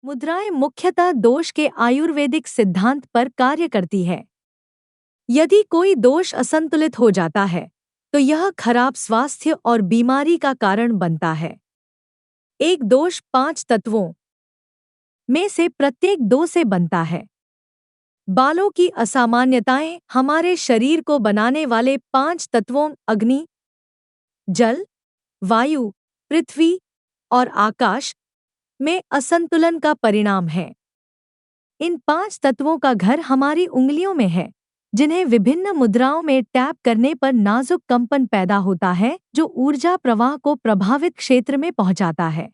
मुद्राएं मुख्यतः दोष के आयुर्वेदिक सिद्धांत पर कार्य करती है। यदि कोई दोष असंतुलित हो जाता है तो यह खराब स्वास्थ्य और बीमारी का कारण बनता है। एक दोष 5 तत्वों में से प्रत्येक 2 से बनता है। बालों की असामान्यताएं हमारे शरीर को बनाने वाले 5 तत्वों अग्नि, जल, वायु, पृथ्वी और आकाश में असंतुलन का परिणाम है। इन 5 तत्वों का घर हमारी उंगलियों में है, जिन्हें विभिन्न मुद्राओं में टैप करने पर नाजुक कंपन पैदा होता है जो ऊर्जा प्रवाह को प्रभावित क्षेत्र में पहुंचाता है।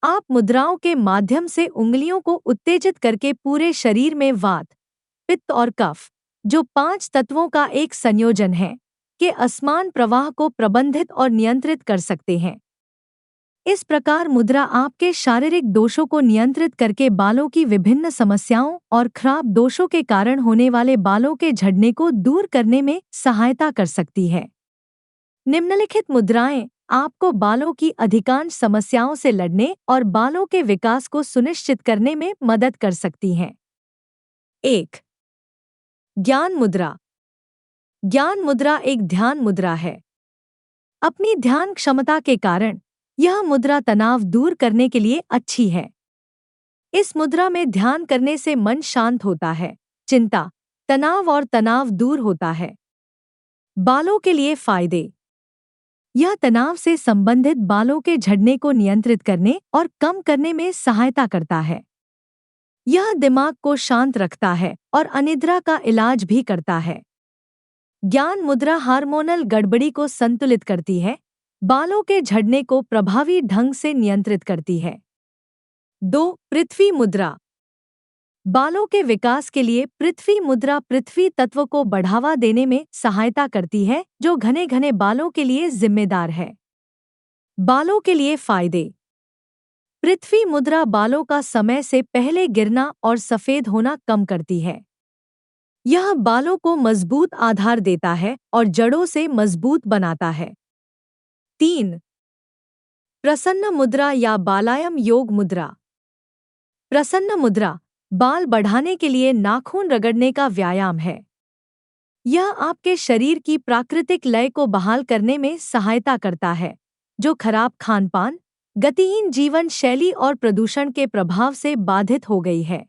आप मुद्राओं के माध्यम से उंगलियों को उत्तेजित करके पूरे शरीर में वात, पित्त और कफ, जो 5 तत्वों का एक संयोजन है, के असमान प्रवाह को प्रबंधित और नियंत्रित कर सकते हैं। इस प्रकार मुद्रा आपके शारीरिक दोषों को नियंत्रित करके बालों की विभिन्न समस्याओं और खराब दोषों के कारण होने वाले बालों के झड़ने को दूर करने में सहायता कर सकती है। निम्नलिखित मुद्राएं आपको बालों की अधिकांश समस्याओं से लड़ने और बालों के विकास को सुनिश्चित करने में मदद कर सकती हैं। 1. ज्ञान मुद्रा। ज्ञान मुद्रा एक ध्यान मुद्रा है। अपनी ध्यान क्षमता के कारण यह मुद्रा तनाव दूर करने के लिए अच्छी है। इस मुद्रा में ध्यान करने से मन शांत होता है, चिंता, तनाव और तनाव दूर होता है। बालों के लिए फायदे। यह तनाव से संबंधित बालों के झड़ने को नियंत्रित करने और कम करने में सहायता करता है। यह दिमाग को शांत रखता है और अनिद्रा का इलाज भी करता है। ज्ञान मुद्रा हार्मोनल गड़बड़ी को संतुलित करती है, बालों के झड़ने को प्रभावी ढंग से नियंत्रित करती है। 2. पृथ्वी मुद्रा। बालों के विकास के लिए पृथ्वी मुद्रा पृथ्वी तत्व को बढ़ावा देने में सहायता करती है, जो घने घने बालों के लिए जिम्मेदार है। बालों के लिए फायदे। पृथ्वी मुद्रा बालों का समय से पहले गिरना और सफेद होना कम करती है। यह बालों को मजबूत आधार देता है और जड़ों से मजबूत बनाता है। 3. प्रसन्न मुद्रा या बालायाम योग मुद्रा। प्रसन्न मुद्रा बाल बढ़ाने के लिए नाखून रगड़ने का व्यायाम है। यह आपके शरीर की प्राकृतिक लय को बहाल करने में सहायता करता है, जो खराब खानपान, गतिहीन जीवन शैली और प्रदूषण के प्रभाव से बाधित हो गई है।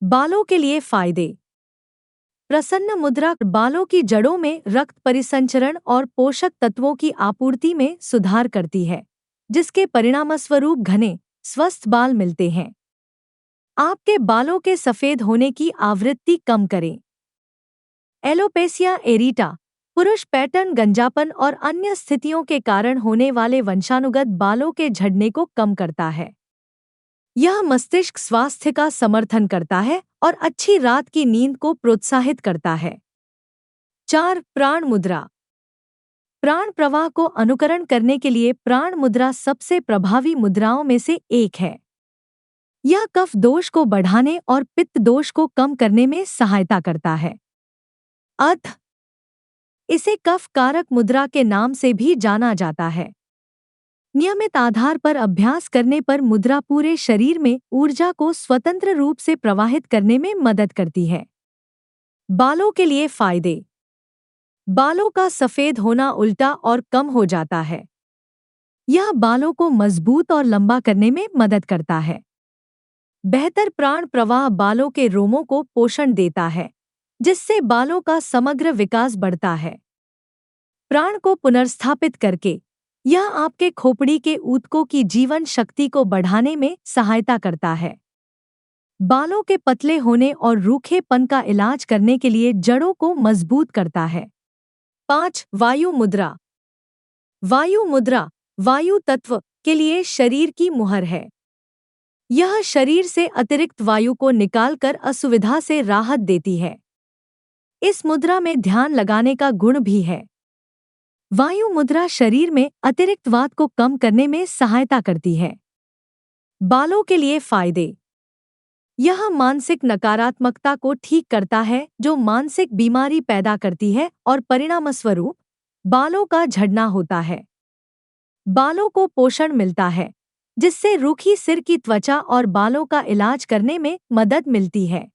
बालों के लिए फायदे। प्रसन्न मुद्रा बालों की जड़ों में रक्त परिसंचरण और पोषक तत्वों की आपूर्ति में सुधार करती है, जिसके परिणामस्वरूप घने, स्वस्थ बाल मिलते हैं। आपके बालों के सफेद होने की आवृत्ति कम करें। एलोपेसिया एरिटा पुरुष पैटर्न गंजापन और अन्य स्थितियों के कारण होने वाले वंशानुगत बालों के झड़ने को कम करता है। यह मस्तिष्क स्वास्थ्य का समर्थन करता है और अच्छी रात की नींद को प्रोत्साहित करता है। 4. प्राण मुद्रा। प्राण प्रवाह को अनुकरण करने के लिए प्राण मुद्रा सबसे प्रभावी मुद्राओं में से एक है। यह कफ दोष को बढ़ाने और पित्त दोष को कम करने में सहायता करता है। अतः इसे कफ कारक मुद्रा के नाम से भी जाना जाता है। नियमित आधार पर अभ्यास करने पर मुद्रा पूरे शरीर में ऊर्जा को स्वतंत्र रूप से प्रवाहित करने में मदद करती है। बालों के लिए फायदे। बालों का सफेद होना उल्टा और कम हो जाता है। यह बालों को मजबूत और लंबा करने में मदद करता है। बेहतर प्राण प्रवाह बालों के रोमों को पोषण देता है, जिससे बालों का समग्र विकास बढ़ता है। प्राण को पुनर्स्थापित करके यह आपके खोपड़ी के ऊतकों की जीवन शक्ति को बढ़ाने में सहायता करता है। बालों के पतले होने और रूखेपन का इलाज करने के लिए जड़ों को मजबूत करता है। 5. वायु मुद्रा। वायु मुद्रा वायु तत्व के लिए शरीर की मुहर है। यह शरीर से अतिरिक्त वायु को निकालकर असुविधा से राहत देती है। इस मुद्रा में ध्यान लगाने का गुण भी है। वायु मुद्रा शरीर में अतिरिक्त वात को कम करने में सहायता करती है। बालों के लिए फायदे। यह मानसिक नकारात्मकता को ठीक करता है, जो मानसिक बीमारी पैदा करती है और परिणामस्वरूप बालों का झड़ना होता है। बालों को पोषण मिलता है, जिससे रूखी सिर की त्वचा और बालों का इलाज करने में मदद मिलती है।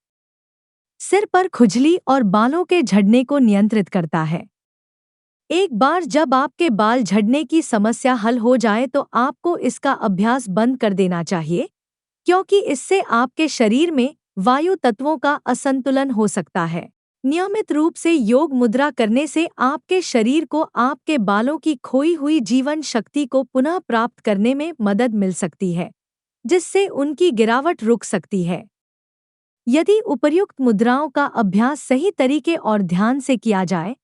सिर पर खुजली और बालों के झड़ने को नियंत्रित करता है। एक बार जब आपके बाल झड़ने की समस्या हल हो जाए तो आपको इसका अभ्यास बंद कर देना चाहिए, क्योंकि इससे आपके शरीर में वायु तत्वों का असंतुलन हो सकता है। नियमित रूप से योग मुद्रा करने से आपके शरीर को आपके बालों की खोई हुई जीवन शक्ति को पुनः प्राप्त करने में मदद मिल सकती है, जिससे उनकी गिरावट रुक सकती है। यदि उपर्युक्त मुद्राओं का अभ्यास सही तरीके और ध्यान से किया जाए,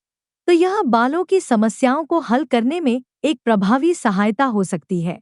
तो यह बालों की समस्याओं को हल करने में एक प्रभावी सहायता हो सकती है।